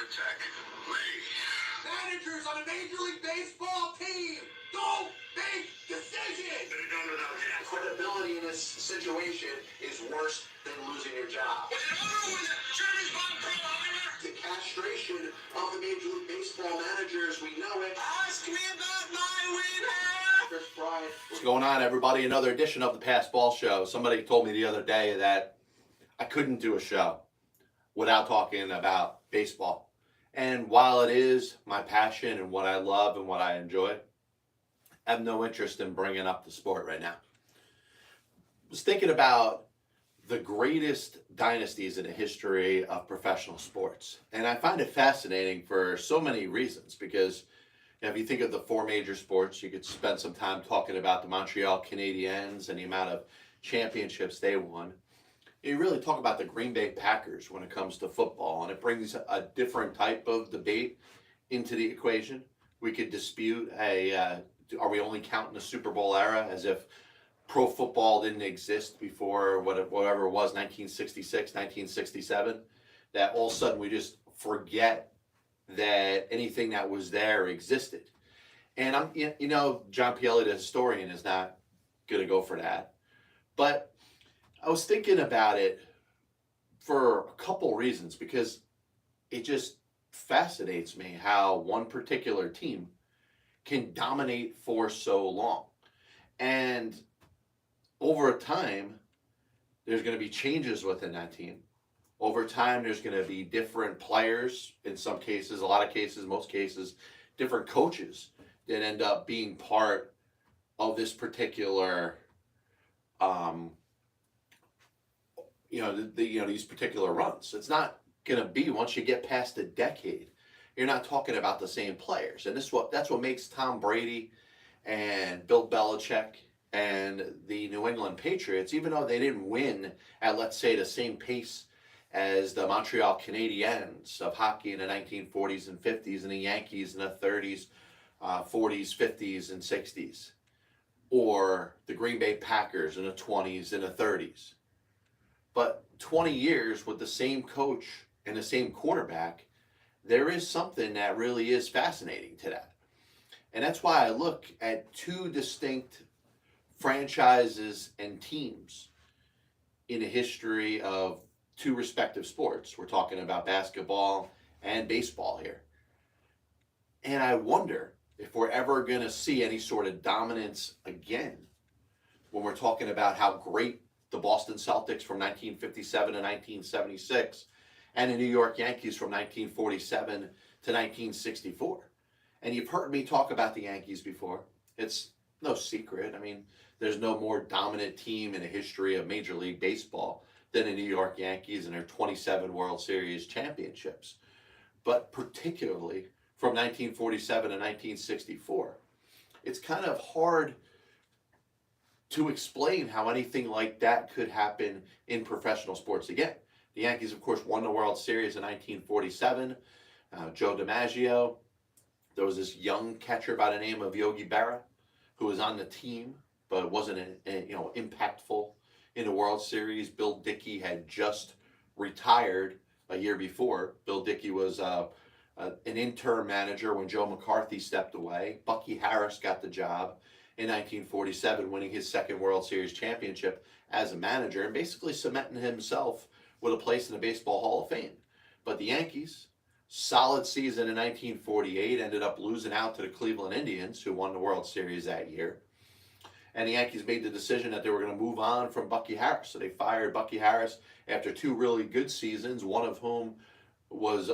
protect me. Managers on a Major League Baseball team don't make decisions. Could have done without that. Credibility in this situation is worse than losing your job. Was it over with Germans bomb Pearl Harbor? The castration of the Major League Baseball managers, we know it. Ask me about my winner. Chris Bryant. What's going on, everybody? Another edition of the Pass Ball Show. Somebody told me the other day that I couldn't do a show without talking about baseball. And while it is my passion and what I love and what I enjoy, I have no interest in bringing up the sport right now. I was thinking about the greatest dynasties in the history of professional sports. And I find it fascinating for so many reasons because if you think of the four major sports, you could spend some time talking about the Montreal Canadiens and the amount of championships they won. You really talk about the Green Bay Packers when it comes to football, and it brings a different type of debate into the equation. We could dispute, are we only counting the Super Bowl era as if pro football didn't exist before whatever it was, 1966, 1967, that all of a sudden we just forget that anything that was there existed. And John Pielli, the historian, is not going to go for that. But I was thinking about it for a couple reasons because it just fascinates me how one particular team can dominate for so long. And over time, there's going to be changes within that team. Over time, there's going to be different players, in some cases, a lot of cases, most cases, different coaches that end up being part of this particular these particular runs. It's not going to be once you get past a decade. You're not talking about the same players, and that's what makes Tom Brady and Bill Belichick and the New England Patriots, even though they didn't win at, let's say, the same pace as the Montreal Canadiens of hockey in the 1940s and 50s and the Yankees in the 30s, 40s, 50s, and 60s, or the Green Bay Packers in the 20s and the 30s. But 20 years with the same coach and the same quarterback, there is something that really is fascinating to that. And that's why I look at two distinct franchises and teams in the history of two respective sports. We're talking about basketball and baseball here. And I wonder if we're ever going to see any sort of dominance again when we're talking about how great the Boston Celtics from 1957 to 1976 and the New York Yankees from 1947 to 1964. And you've heard me talk about the Yankees before. It's no secret. I mean, there's no more dominant team in the history of Major League Baseball than the New York Yankees and their 27 World Series championships. But particularly from 1947 to 1964, it's kind of hard to explain how anything like that could happen in professional sports again. The Yankees, of course, won the World Series in 1947. Joe DiMaggio. There was this young catcher by the name of Yogi Berra who was on the team, but wasn't impactful in the World Series. Bill Dickey had just retired a year before. Bill Dickey was an interim manager when Joe McCarthy stepped away. Bucky Harris got the job in 1947, winning his second World Series championship as a manager and basically cementing himself with a place in the Baseball Hall of Fame. But the Yankees, solid season in 1948, ended up losing out to the Cleveland Indians, who won the World Series that year. And the Yankees made the decision that they were going to move on from Bucky Harris. So they fired Bucky Harris after two really good seasons, one of whom was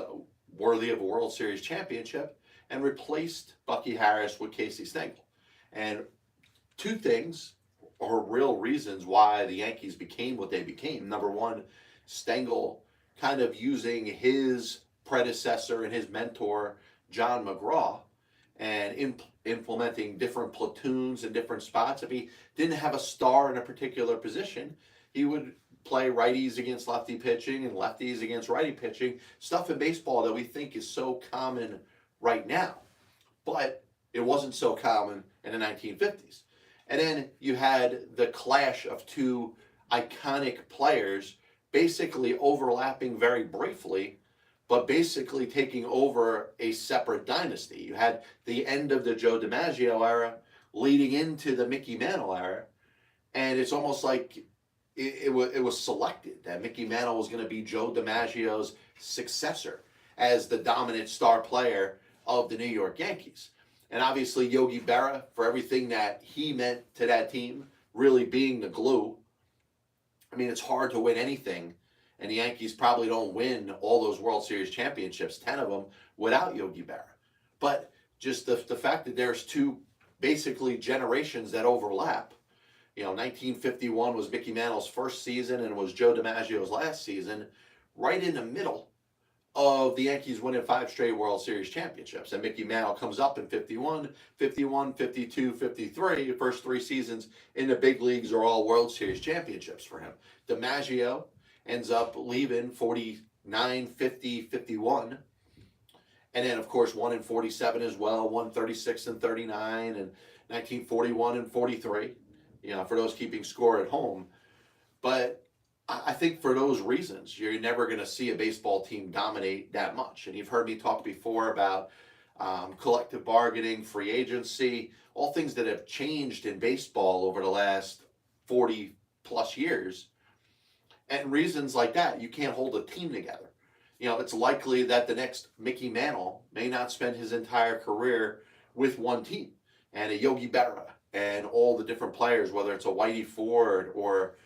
worthy of a World Series championship, and replaced Bucky Harris with Casey Stengel. And two things are real reasons why the Yankees became what they became. Number one, Stengel kind of using his predecessor and his mentor, John McGraw, and implementing different platoons in different spots. If he didn't have a star in a particular position, he would play righties against lefty pitching and lefties against righty pitching, stuff in baseball that we think is so common right now. But it wasn't so common in the 1950s. And then you had the clash of two iconic players basically overlapping very briefly, but basically taking over a separate dynasty. You had the end of the Joe DiMaggio era leading into the Mickey Mantle era, and it's almost like it was selected that Mickey Mantle was going to be Joe DiMaggio's successor as the dominant star player of the New York Yankees. And obviously Yogi Berra, for everything that he meant to that team, really being the glue. I mean, it's hard to win anything, and the Yankees probably don't win all those World Series championships, 10 of them, without Yogi Berra. But just the fact that there's two basically generations that overlap. 1951 was Mickey Mantle's first season and was Joe DiMaggio's last season, right in the middle of the Yankees winning 5 straight World Series championships. And Mickey Mantle comes up in 51, 52, 53. The first 3 seasons in the big leagues are all World Series championships for him. DiMaggio ends up leaving 49, 50, 51. And then, of course, won in 47 as well, won 36 and 39, and 1941 and 43, for those keeping score at home. But I think for those reasons, you're never going to see a baseball team dominate that much. And you've heard me talk before about collective bargaining, free agency, all things that have changed in baseball over the last 40 plus years. And reasons like that, you can't hold a team together. It's likely that the next Mickey Mantle may not spend his entire career with one team. And a Yogi Berra and all the different players, whether it's a Whitey Ford or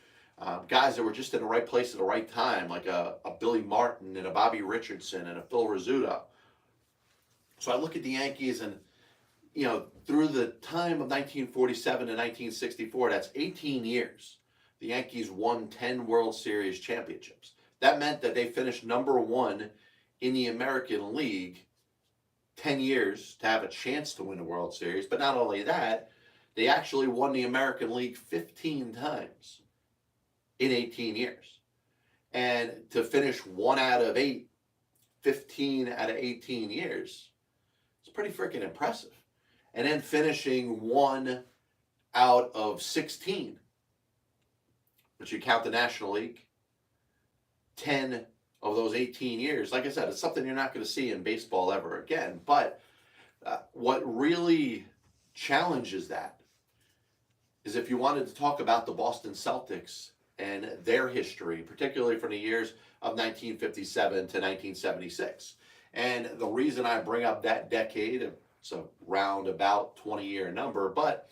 guys that were just in the right place at the right time, like a Billy Martin and a Bobby Richardson and a Phil Rizzuto. So I look at the Yankees and, through the time of 1947 to 1964, that's 18 years. The Yankees won 10 World Series championships. That meant that they finished number 1 in the American League 10 years to have a chance to win the World Series. But not only that, they actually won the American League 15 times in 18 years. And to finish 1 out of 8, 15 out of 18 years, it's pretty freaking impressive. And then finishing 1 out of 16, which you count the National League, 10 of those 18 years. Like I said, it's something you're not going to see in baseball ever again. But what really challenges that is if you wanted to talk about the Boston Celtics and their history, particularly from the years of 1957 to 1976. And the reason I bring up that decade, it's a roundabout 20-year number, but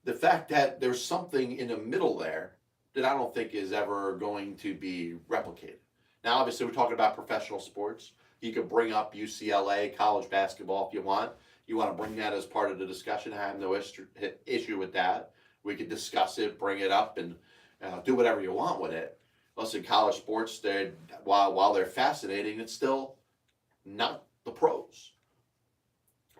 the fact that there's something in the middle there that I don't think is ever going to be replicated. Now, obviously, we're talking about professional sports. You could bring up UCLA, college basketball if you want. You want to bring that as part of the discussion. I have no issue with that. We could discuss it, bring it up, and do whatever you want with it. Listen, college sports, while they're fascinating, it's still not the pros.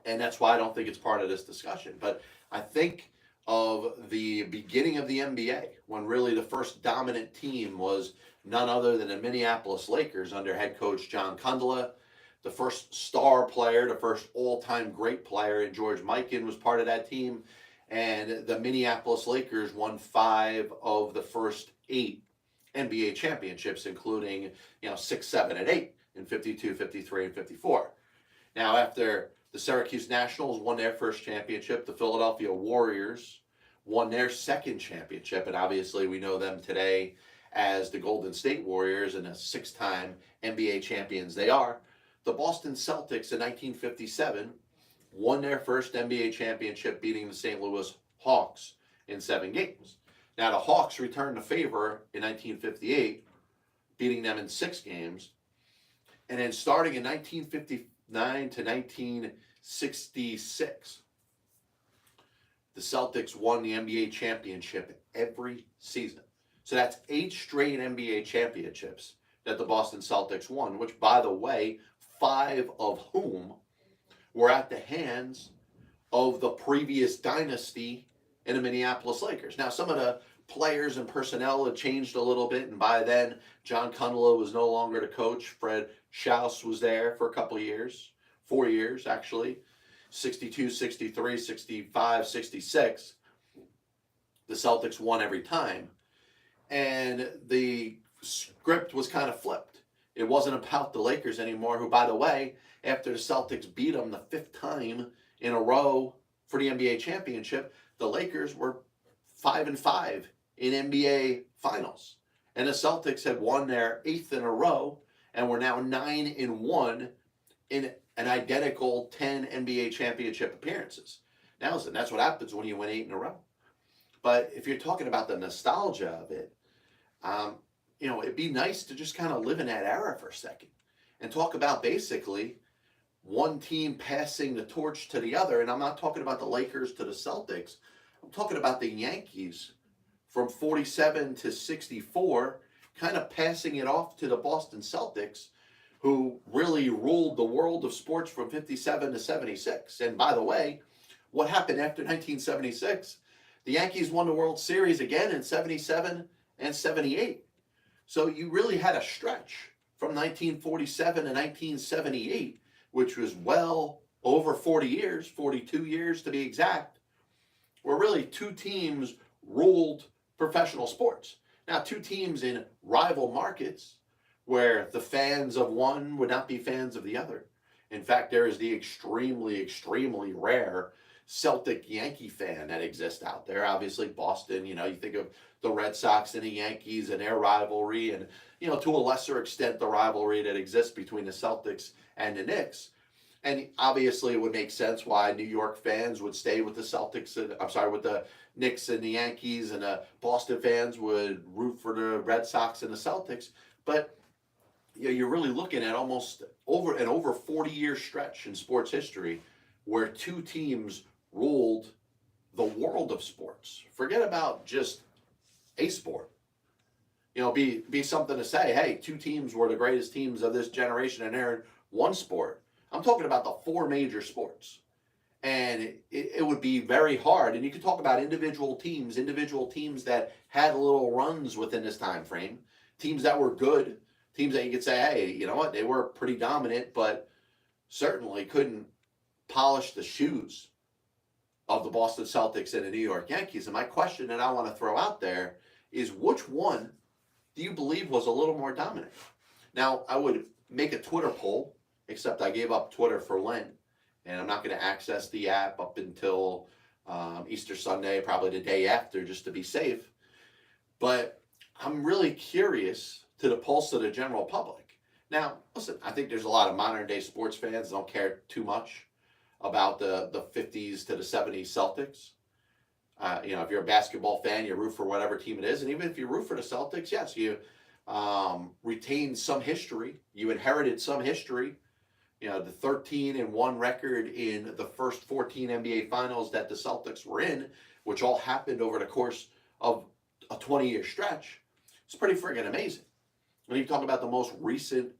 And that's why I don't think it's part of this discussion. But I think of the beginning of the NBA, when really the first dominant team was none other than the Minneapolis Lakers under head coach John Kundala. The first star player, the first all-time great player, and George Mikan was part of that team. And the Minneapolis Lakers won 5 of the first 8 NBA championships, including 6, 7, and 8 in 52, 53, and 54. Now, after the Syracuse Nationals won their first championship, the Philadelphia Warriors won their second championship, and obviously we know them today as the Golden State Warriors, and the 6-time NBA champions they are. The Boston Celtics in 1957 won their first NBA championship, beating the St. Louis Hawks in 7 games. Now, the Hawks returned the favor in 1958, beating them in 6 games. And then starting in 1959 to 1966, the Celtics won the NBA championship every season. So that's 8 straight NBA championships that the Boston Celtics won, which, by the way, 5 of whom were at the hands of the previous dynasty in the Minneapolis Lakers. Now, some of the players and personnel had changed a little bit, and by then, John Kundala was no longer the coach. Fred Schaus was there for a couple of years, 4 years actually, 62, 63, 65, 66. The Celtics won every time. And the script was kind of flipped. It wasn't about the Lakers anymore, who, by the way, after the Celtics beat them the 5th time in a row for the NBA championship, the Lakers were 5-5 in NBA finals. And the Celtics had won their 8th in a row and were now 9-1 in an identical 10 NBA championship appearances. Now, listen, that's what happens when you win 8 in a row. But if you're talking about the nostalgia of it, it'd be nice to just kind of live in that era for a second and talk about basically one team passing the torch to the other. And I'm not talking about the Lakers to the Celtics. I'm talking about the Yankees from 47 to 64, kind of passing it off to the Boston Celtics, who really ruled the world of sports from 57 to 76. And by the way, what happened after 1976? The Yankees won the World Series again in 77 and 78. So you really had a stretch from 1947 to 1978, which was well over 40 years, 42 years to be exact, where really two teams ruled professional sports. Now, two teams in rival markets where the fans of one would not be fans of the other. In fact, there is the extremely, extremely rare Celtic Yankee fan that exists out there. Obviously, Boston, you think of the Red Sox and the Yankees and their rivalry, and, to a lesser extent, the rivalry that exists between the Celtics and the Knicks. And obviously, it would make sense why New York fans would stay with the Celtics, with the Knicks and the Yankees, and the Boston fans would root for the Red Sox and the Celtics. But you're really looking at almost over 40-year stretch in sports history where two teams ruled the world of sports. Forget about just a sport. Be something to say, hey, two teams were the greatest teams of this generation and they're in one sport. I'm talking about the 4 major sports. And it would be very hard. And you could talk about individual teams that had little runs within this time frame, teams that were good, teams that you could say, hey, you know what, they were pretty dominant, but certainly couldn't polish the shoes of the Boston Celtics and the New York Yankees. And my question that I want to throw out there is, which one do you believe was a little more dominant? Now, I would make a Twitter poll, except I gave up Twitter for Lent, and I'm not going to access the app up until Easter Sunday, probably the day after, just to be safe. But I'm really curious to the pulse of the general public. Now, listen, I think there's a lot of modern day sports fans that don't care too much about the 50s to the 70s Celtics. If you're a basketball fan, you root for whatever team it is. And even if you root for the Celtics, yes, you retained some history. You inherited some history. The 13-1 record in the first 14 NBA finals that the Celtics were in, which all happened over the course of a 20-year stretch. It's pretty friggin' amazing. When you talk about the most recent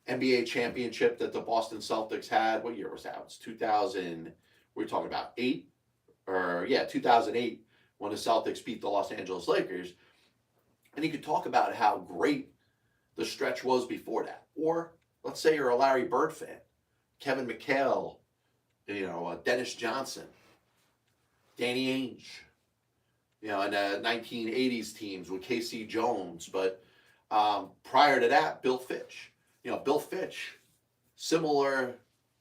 NBA championship that the Boston Celtics had, what year was that? It was 2000, we're talking about 2008, when the Celtics beat the Los Angeles Lakers. And you could talk about how great the stretch was before that. Or let's say you're a Larry Bird fan, Kevin McHale, Dennis Johnson, Danny Ainge, and the 1980s teams with Casey Jones. But prior to that, Bill Fitch. Bill Fitch, similar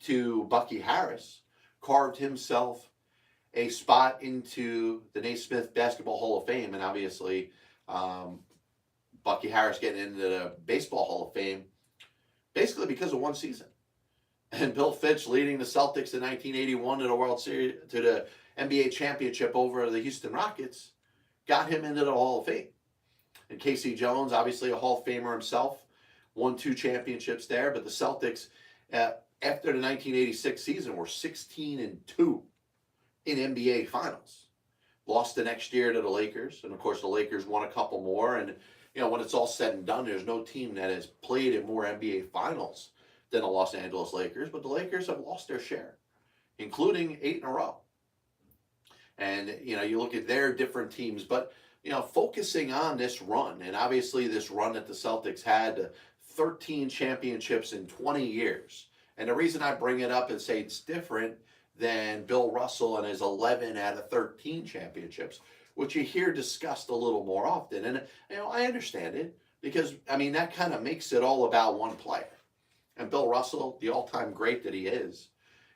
to Bucky Harris, carved himself a spot into the Naismith Basketball Hall of Fame. And obviously, Bucky Harris getting into the Baseball Hall of Fame basically because of one season. And Bill Fitch leading the Celtics in 1981 to the World Series, to the NBA championship over the Houston Rockets, got him into the Hall of Fame. And Casey Jones, obviously a Hall of Famer himself, won 2 championships there. But the Celtics, after the 1986 season, were 16-2 in NBA Finals. Lost the next year to the Lakers. And of course, the Lakers won a couple more. And when it's all said and done, there's no team that has played in more NBA Finals than the Los Angeles Lakers. But the Lakers have lost their share, including 8 in a row. And, you look at their different teams. But, focusing on this run, and obviously this run that the Celtics had, 13 championships in 20 years. And the reason I bring it up and say it's different than Bill Russell and his 11 out of 13 championships, which you hear discussed a little more often. And, I understand it. because, I mean, that kind of makes it all about one player. And Bill Russell, the all-time great that he is,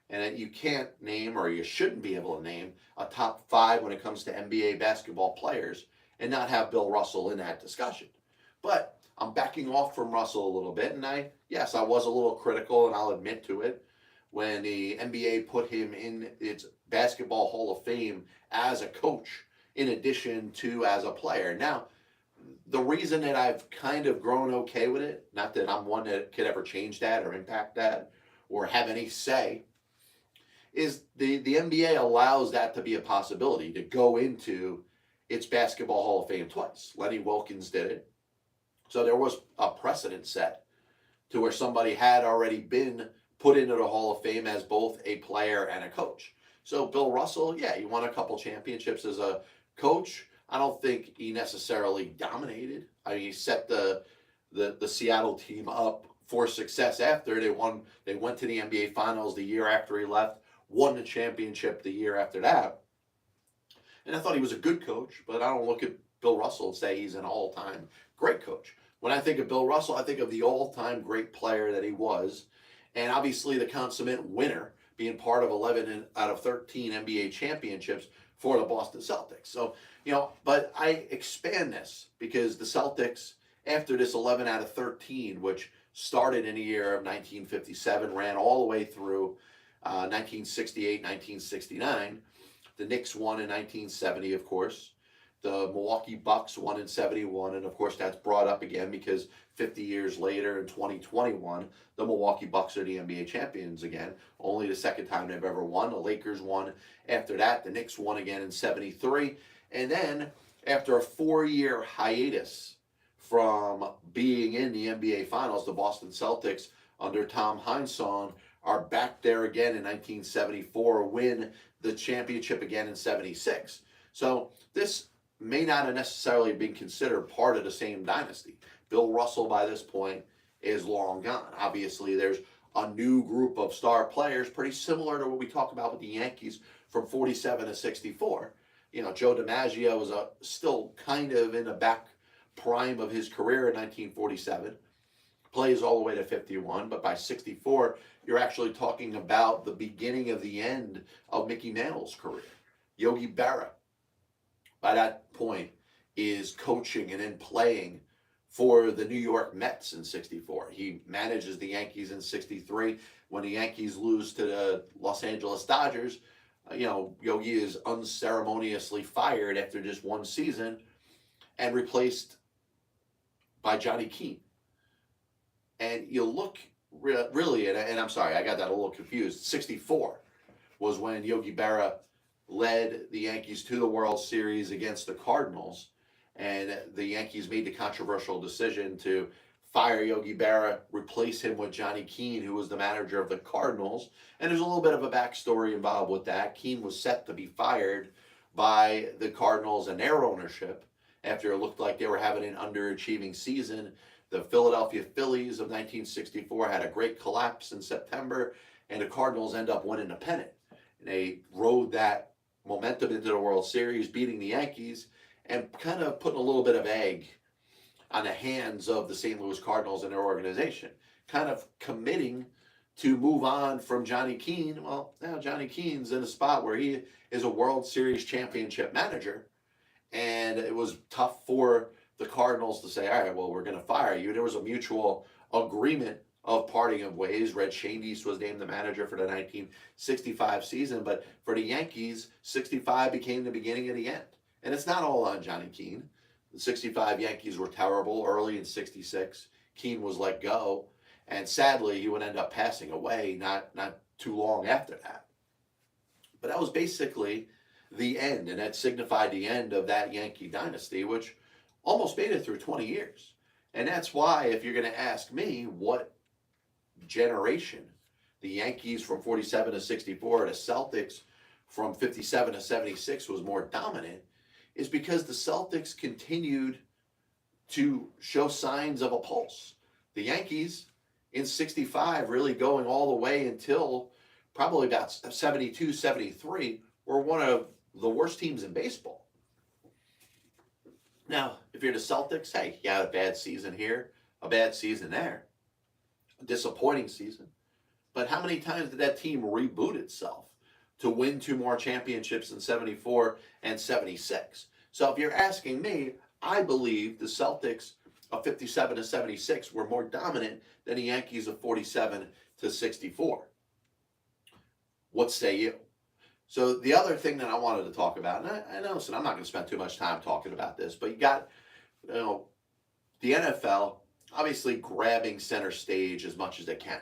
and you can't name, or you shouldn't be able to name, a top 5 when it comes to NBA basketball players and not have Bill Russell in that discussion. But I'm backing off from Russell a little bit, and I was a little critical, and I'll admit to it, when the NBA put him in its Basketball Hall of Fame as a coach in addition to as a player. Now, the reason that I've kind of grown okay with it, not that I'm one that could ever change that or impact that or have any say, is the NBA allows that to be a possibility, to go into its Basketball Hall of Fame twice. Lenny Wilkins did it. So there was a precedent set to where somebody had already been put into the Hall of Fame as both a player and a coach. So Bill Russell, yeah, he won a couple championships as a coach. I don't think he necessarily dominated. I mean, he set the Seattle team up for success after they won. They went to the NBA Finals the year after he left, won the championship the year after that. And I thought he was a good coach, but I don't look at Bill Russell and say he's an all-time great coach. When I think of Bill Russell, I think of the all-time great player that he was, and obviously the consummate winner, being part of 11 out of 13 NBA championships for the Boston Celtics. So, but I expand this because the Celtics, after this 11 out of 13, which started in the year of 1957, ran all the way through 1968, 1969. The Knicks won in 1970, of course. The Milwaukee Bucks won in 71, and of course that's brought up again because 50 years later in 2021, the Milwaukee Bucks are the NBA champions again. Only the second time they've ever won. The Lakers won after that. The Knicks won again in 73. And then after a 4-year hiatus from being in the NBA Finals, the Boston Celtics under Tom Heinsohn are back there again in 1974, win the championship again in 76. So this may not have necessarily been considered part of the same dynasty. Bill Russell by this point is long gone. Obviously, there's a new group of star players pretty similar to what we talk about with the Yankees from 47 to 64. Joe DiMaggio was still kind of in the back prime of his career in 1947. Plays all the way to 51, but by 64, you're actually talking about the beginning of the end of Mickey Mantle's career. Yogi Berra, by that point, is coaching and then playing for the New York Mets in 64. He manages the Yankees in 63. When the Yankees lose to the Los Angeles Dodgers, Yogi is unceremoniously fired after just one season and replaced by Johnny Keane. And you look really, and I'm sorry, I got that a little confused. 64 was when Yogi Berra led the Yankees to the World Series against the Cardinals, and the Yankees made the controversial decision to fire Yogi Berra, replace him with Johnny Keane, who was the manager of the Cardinals. And there's a little bit of a backstory involved with that. Keane was set to be fired by the Cardinals and their ownership after it looked like they were having an underachieving season. The Philadelphia Phillies of 1964 had a great collapse in September, and the Cardinals end up winning the pennant. And they rode that momentum into the World Series, beating the Yankees, and kind of putting a little bit of egg on the hands of the St. Louis Cardinals and their organization, kind of committing to move on from Johnny Keane. Well, now Johnny Keane's in a spot where he is a World Series championship manager, and it was tough for the Cardinals to say, all right, well, we're going to fire you. There was a mutual agreement of parting of ways. Red Shandies was named the manager for the 1965 season, but for the Yankees, 65 became the beginning of the end. And it's not all on Johnny Keane. The 65 Yankees were terrible early in 66. Keane was let go, and sadly, he would end up passing away not too long after that. But that was basically the end, and that signified the end of that Yankee dynasty, which almost made it through 20 years. And that's why, if you're going to ask me what generation the Yankees from 47 to 64, the Celtics from 57 to 76 was more dominant, is because the Celtics continued to show signs of a pulse. The Yankees in 65, really going all the way until probably about 72, 73, were one of the worst teams in baseball. Now, if you're the Celtics, hey, you had a bad season here, a bad season there, a disappointing season. But how many times did that team reboot itself to win two more championships in 74 and 76? So if you're asking me, I believe the Celtics of 57 to 76 were more dominant than the Yankees of 47 to 64. What say you? So the other thing that I wanted to talk about, and I know, listen, I'm not going to spend too much time talking about this, but you got, you know, the NFL obviously grabbing center stage as much as they can.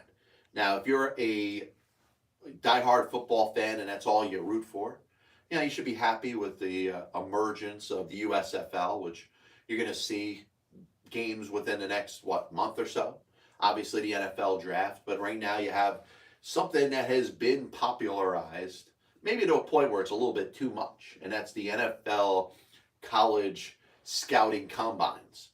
Now, if you're a diehard football fan and that's all you root for, you know, you should be happy with the emergence of the USFL, which you're going to see games within the next, month or so. Obviously, the NFL draft, but right now you have something that has been popularized, maybe to a point where it's a little bit too much, and that's the NFL college scouting combines.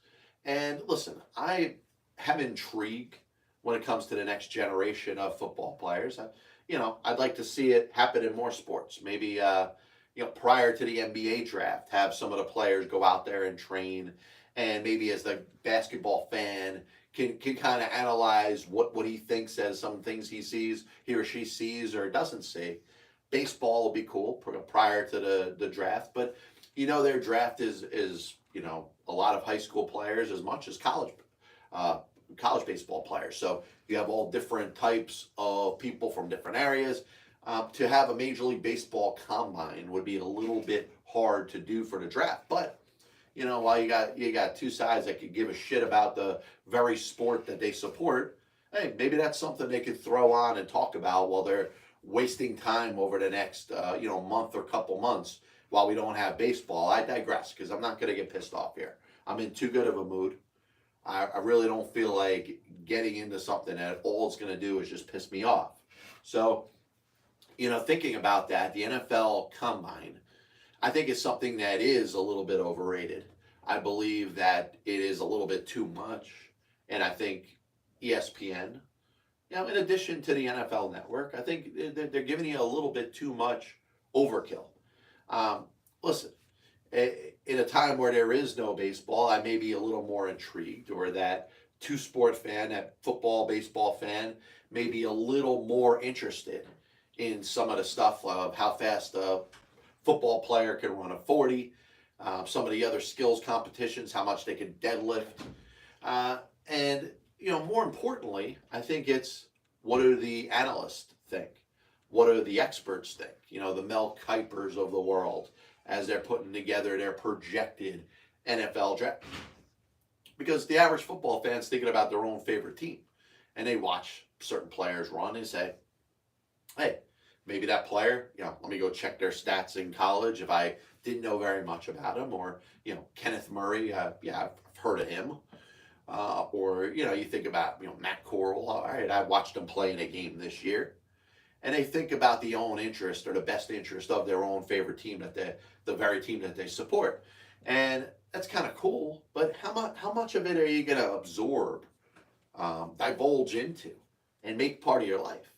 And listen, I have intrigue when it comes to the next generation of football players. I'd like to see it happen in more sports. Maybe, prior to the NBA draft, have some of the players go out there and train, and maybe as the basketball fan can kind of analyze what he thinks as some things he or she sees or doesn't see. Baseball will be cool prior to the draft, but their draft is a lot of high school players as much as college baseball players. So you have all different types of people from different areas. To have a Major League Baseball combine would be a little bit hard to do for the draft, but while you got two sides that could give a shit about the very sport that they support, hey, maybe that's something they could throw on and talk about while they're wasting time over the next month or couple months while we don't have baseball. I digress because I'm not going to get pissed off here. I'm in too good of a mood. I really don't feel like getting into something that all it's going to do is just piss me off. So, thinking about that, the NFL Combine, I think it's something that is a little bit overrated. I believe that it is a little bit too much. And I think ESPN, in addition to the NFL Network, I think they're giving you a little bit too much overkill. Listen, in a time where there is no baseball, I may be a little more intrigued, or that two-sport fan, that football, baseball fan, may be a little more interested in some of the stuff of how fast a football player can run a 40, some of the other skills competitions, how much they can deadlift. And more importantly, I think it's what do the analysts think? What do the experts think? The Mel Kipers of the world as they're putting together their projected NFL draft. Because the average football fan's thinking about their own favorite team. And they watch certain players run and say, hey, maybe that player, let me go check their stats in college if I didn't know very much about him. Or, Kenneth Murray, I've heard of him. Or, you think about, Matt Corral. All right, I watched him play in a game this year. And they think about the own interest or the best interest of their own favorite team, the very team that they support. And that's kind of cool, but how much of it are you going to absorb, divulge into, and make part of your life?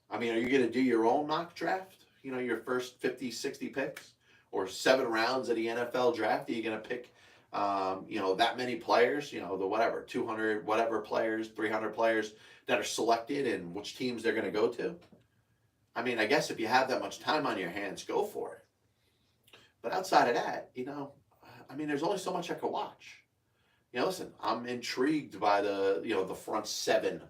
I mean, are you going to do your own mock draft? Your first 50, 60 picks? Or 7 rounds of the NFL draft? Are you going to pick, that many players? The whatever, 200 whatever players, 300 players that are selected and which teams they're going to go to? I mean, I guess if you have that much time on your hands, go for it. But outside of that, there's only so much I could watch. Listen, I'm intrigued by the front 7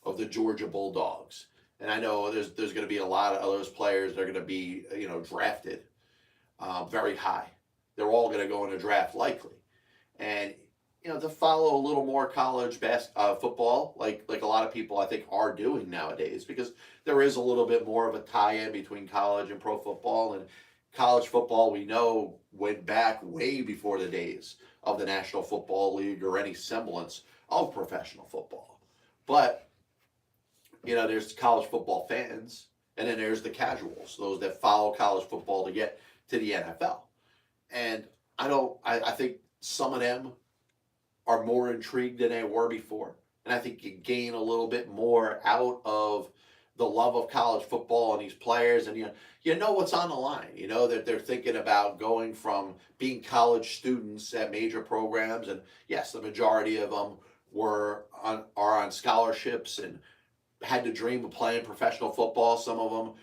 of the Georgia Bulldogs. And I know there's going to be a lot of those players that are going to be, drafted very high. They're all going to go in a draft likely. And, to follow a little more college football, like a lot of people I think are doing nowadays, because there is a little bit more of a tie-in between college and pro football. And college football, we know, went back way before the days of the National Football League or any semblance of professional football. But, there's college football fans, and then there's the casuals, those that follow college football to get to the NFL. And I think some of them are more intrigued than they were before. And I think you gain a little bit more out of the love of college football and these players, and you know what's on the line. You know that they're thinking about going from being college students at major programs, and yes, the majority of them are on scholarships and had to dream of playing professional football. Some of them,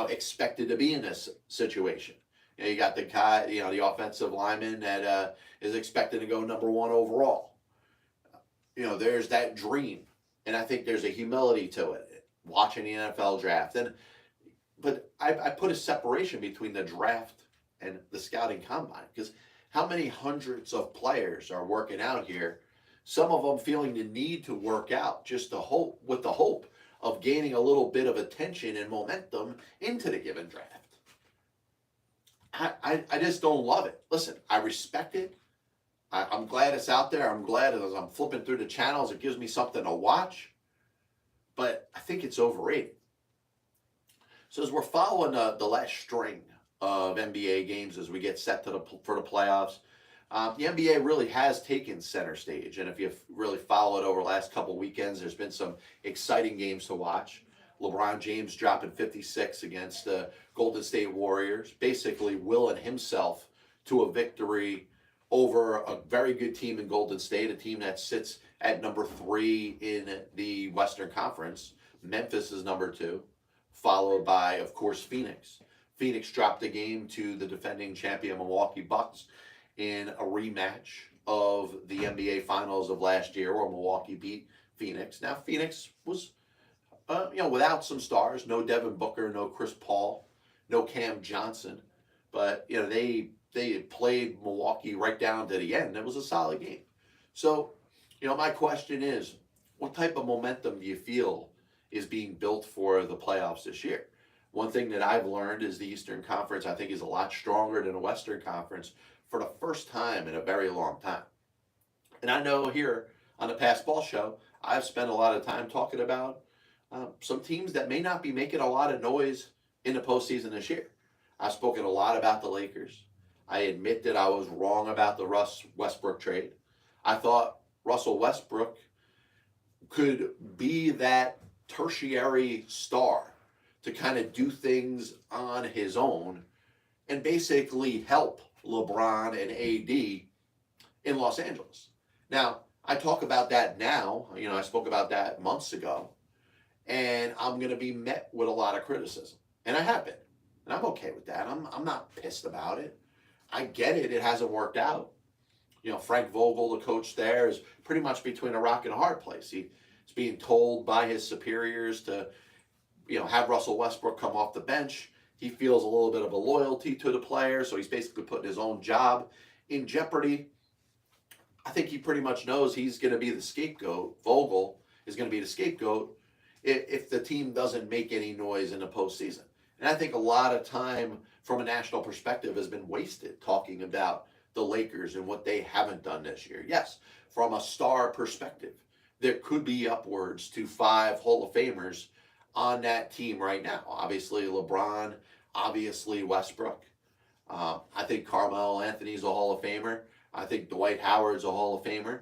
expected to be in this situation. You got the guy, the offensive lineman that is expected to go number one overall. There's that dream, and I think there's a humility to it. Watching the NFL draft, but I put a separation between the draft and the scouting combine, because how many hundreds of players are working out here? Some of them feeling the need to work out just with the hope of gaining a little bit of attention and momentum into the given draft. I just don't love it. Listen, I respect it. I'm glad it's out there. I'm glad as I'm flipping through the channels, it gives me something to watch. But I think it's overrated. So as we're following the last string of NBA games as we get set for the playoffs, the NBA really has taken center stage. And if you've really followed over the last couple weekends, there's been some exciting games to watch. LeBron James dropping 56 against the Golden State Warriors, basically willing himself to a victory over a very good team in Golden State, a team that sits at number 3 in the Western Conference. Memphis is number 2, followed by, of course, Phoenix. Phoenix dropped a game to the defending champion Milwaukee Bucks in a rematch of the NBA Finals of last year, where Milwaukee beat Phoenix. Now, Phoenix was, without some stars, no Devin Booker, no Chris Paul, no Cam Johnson, but they played Milwaukee right down to the end. It was a solid game. So, my question is, what type of momentum do you feel is being built for the playoffs this year? One thing that I've learned is the Eastern Conference, I think, is a lot stronger than the Western Conference for the first time in a very long time. And I know here on the Past Ball Show, I've spent a lot of time talking about some teams that may not be making a lot of noise in the postseason this year. I've spoken a lot about the Lakers. I admit that I was wrong about the Russ Westbrook trade. I thought Russell Westbrook could be that tertiary star to kind of do things on his own and basically help LeBron and AD in Los Angeles. Now, I talk about that now. I spoke about that months ago, and I'm going to be met with a lot of criticism. And I have been. And I'm okay with that. I'm not pissed about it. I get it. It hasn't worked out. Frank Vogel, the coach there, is pretty much between a rock and a hard place. He's being told by his superiors to, have Russell Westbrook come off the bench. He feels a little bit of a loyalty to the player, so he's basically putting his own job in jeopardy. I think he pretty much knows he's going to be the scapegoat. Vogel is going to be the scapegoat if the team doesn't make any noise in the postseason. And I think a lot of time from a national perspective has been wasted talking about the Lakers and what they haven't done this year. Yes, from a star perspective, there could be upwards to 5 Hall of Famers on that team right now. Obviously LeBron, obviously Westbrook. I think Carmelo Anthony's a Hall of Famer. I think Dwight Howard's a Hall of Famer.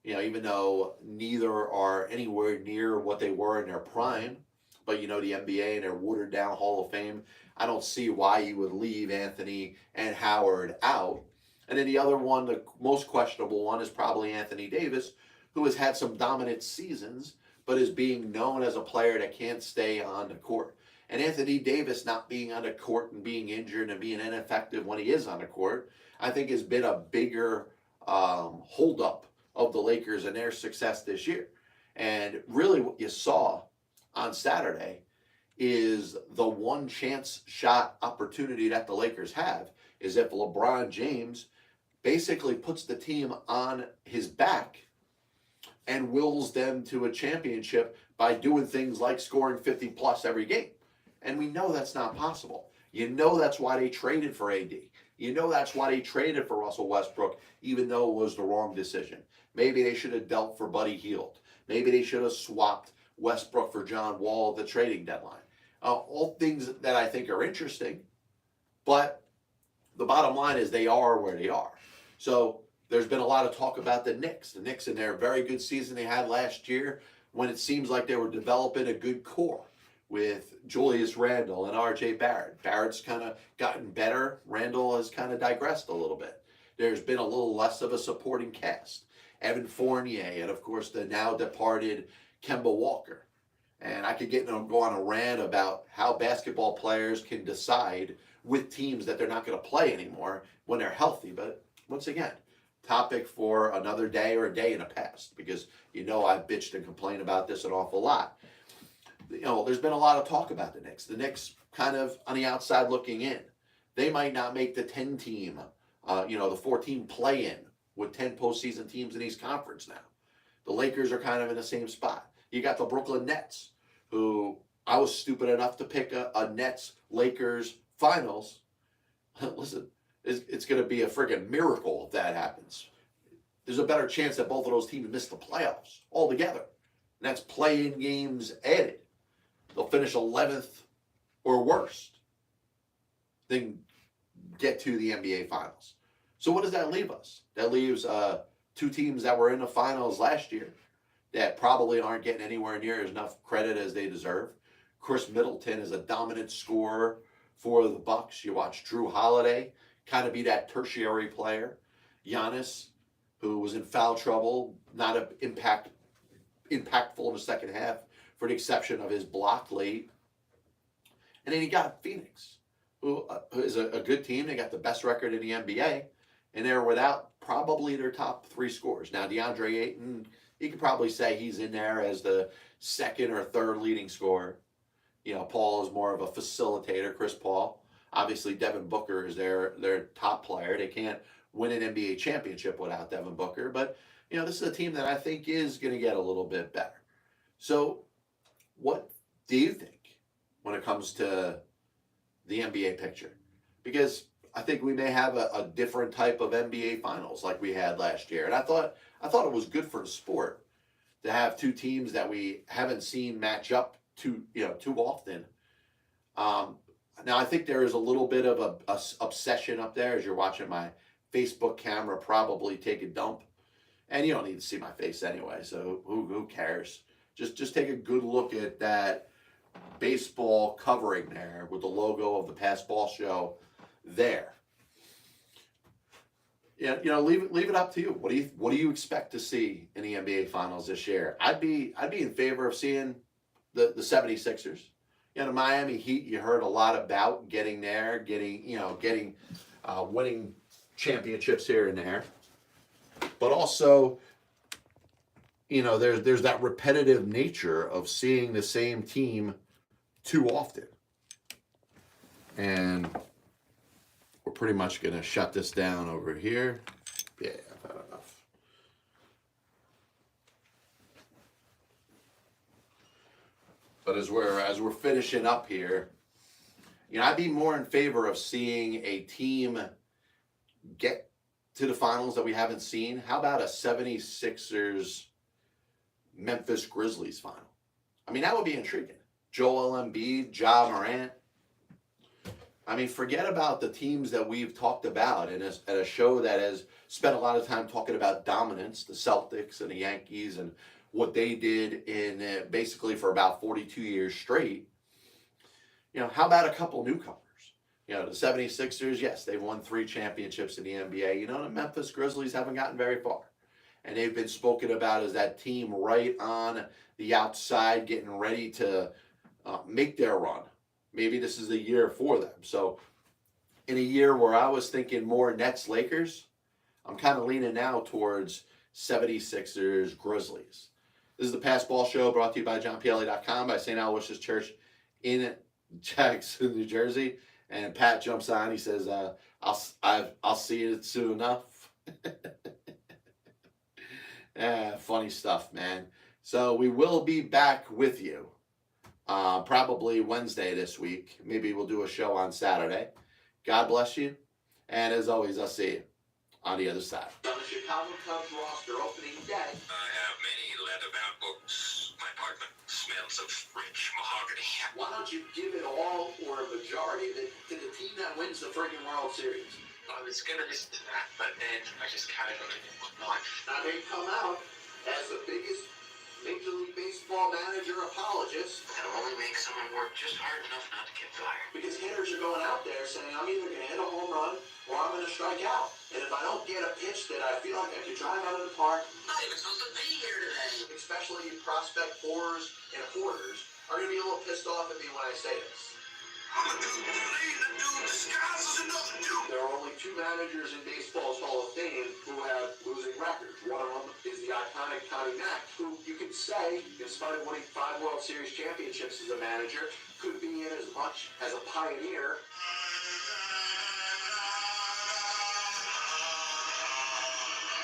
Even though neither are anywhere near what they were in their prime, but the NBA and their watered down Hall of Fame, I don't see why you would leave Anthony and Howard out. And then the other one, the most questionable one, is probably Anthony Davis, who has had some dominant seasons, but is being known as a player that can't stay on the court. And Anthony Davis not being on the court and being injured and being ineffective when he is on the court, I think has been a bigger holdup of the Lakers and their success this year. And really what you saw on Saturday is the one chance shot opportunity that the Lakers have is if LeBron James basically puts the team on his back and wills them to a championship by doing things like scoring 50 plus every game. And we know that's not possible. That's why they traded for AD. That's why they traded for Russell Westbrook, even though it was the wrong decision. Maybe they should have dealt for Buddy Hield. Maybe they should have swapped Westbrook for John Wall at the trading deadline. All things that I think are interesting, but the bottom line is they are where they are. So there's been a lot of talk about the Knicks. The Knicks in their very good season they had last year, when it seems like they were developing a good core, with Julius Randle and R.J. Barrett. Barrett's kind of gotten better. Randle has kind of digressed a little bit. There's been a little less of a supporting cast. Evan Fournier and, of course, the now departed Kemba Walker. And I could go on a rant about how basketball players can decide with teams that they're not going to play anymore when they're healthy. But once again, topic for another day or a day in the past, because I've bitched and complained about this an awful lot. There's been a lot of talk about the Knicks. The Knicks kind of on the outside looking in. They might not make the 10-team, the 14 play-in with 10 postseason teams in East Conference now. The Lakers are kind of in the same spot. You got the Brooklyn Nets, who I was stupid enough to pick a Nets-Lakers finals. Listen, it's going to be a friggin' miracle if that happens. There's a better chance that both of those teams miss the playoffs altogether. And that's play-in games added. They'll finish 11th or worse, then get to the NBA Finals. So what does that leave us? That leaves two teams that were in the finals last year that probably aren't getting anywhere near enough credit as they deserve. Chris Middleton is a dominant scorer for the Bucks. You watch Drew Holiday kind of be that tertiary player. Giannis, who was in foul trouble, not impactful in the second half, for the exception of his block late. And then you got Phoenix, who is a good team. They got the best record in the NBA, and they're without probably their top three scorers. Now, DeAndre Ayton, you could probably say he's in there as the second or third leading scorer. Paul is more of a facilitator, Chris Paul. Obviously, Devin Booker is their top player. They can't win an NBA championship without Devin Booker, but this is a team that I think is going to get a little bit better. So what do you think when it comes to the NBA picture? Because I think we may have a different type of NBA finals like we had last year. And I thought it was good for the sport to have two teams that we haven't seen match up too often. Now I think there is a little bit of a obsession up there as you're watching my Facebook camera probably take a dump. And you don't need to see my face anyway, so who cares? Just take a good look at that baseball covering there with the logo of the Pass Ball Show there. Yeah, leave it up to you. What do you expect to see in the NBA Finals this year? I'd be in favor of seeing the 76ers. The Miami Heat, you heard a lot about getting there, winning championships here and there. But also, there's that repetitive nature of seeing the same team too often. And we're pretty much going to shut this down over here. Yeah, I've had enough. But as we're finishing up here, I'd be more in favor of seeing a team get to the finals that we haven't seen. How about a 76ers Memphis Grizzlies final? I mean, that would be intriguing. Joel Embiid, Ja Morant. I mean, forget about the teams that we've talked about at a show that has spent a lot of time talking about dominance, the Celtics and the Yankees and what they did in basically for about 42 years straight. How about a couple newcomers? The 76ers, yes, they've won 3 championships in the NBA. The Memphis Grizzlies haven't gotten very far. And they've been spoken about as that team right on the outside getting ready to make their run. Maybe this is the year for them. So in a year where I was thinking more Nets, Lakers, I'm kind of leaning now towards 76ers, Grizzlies. This is the Pass Ball Show brought to you by JohnPLA.com, by St. Aloysius Church in Jackson, New Jersey. And Pat jumps on. He says, I'll see it soon enough. Funny stuff, man. So we will be back with you probably Wednesday this week. Maybe we'll do a show on Saturday. God bless you. And as always, I'll see you on the other side. On the Chicago Cubs roster opening day. I have many leather-bound books. My apartment smells of rich mahogany. Why don't you give it all or a majority to the team that wins the friggin' World Series? I was going to listen to that, but then I just carried on in my life. Now they come out as the biggest Major League Baseball manager apologist. That'll only make someone work just hard enough not to get fired. Because hitters are going out there saying, I'm either going to hit a home run or I'm going to strike out. And if I don't get a pitch that I feel like I could drive out of the park, I'm not even supposed to be here today. especially prospect fours and hoarders, are going to be a little pissed off at me when I say this. I'm a dude, the dude disguises another dude. There are only two managers in baseball's Hall of Fame who have losing records. One of them is the iconic Connie Mack, who you could say, in spite of winning 5 World Series championships as a manager, could be in as much as a pioneer.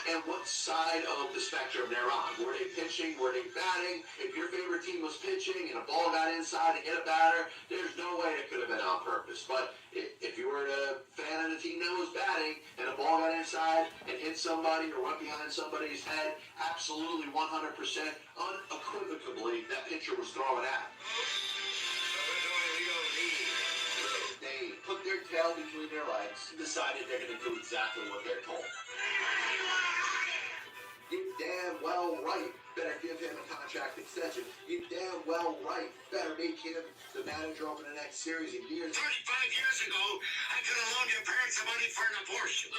And what side of the spectrum they're on. Were they pitching? Were they batting? If your favorite team was pitching and a ball got inside and hit a batter, there's no way it could have been on purpose. But if you were a fan of the team that was batting and a ball got inside and hit somebody or went behind somebody's head, absolutely 100% unequivocally that pitcher was throwing at. They put their tail between their legs and decided they're going to do exactly what they're told. You damn well right better give him a contract extension. You damn well right better make him the manager over the next series of years. 35 years ago, I could have loaned your parents the money for an abortion.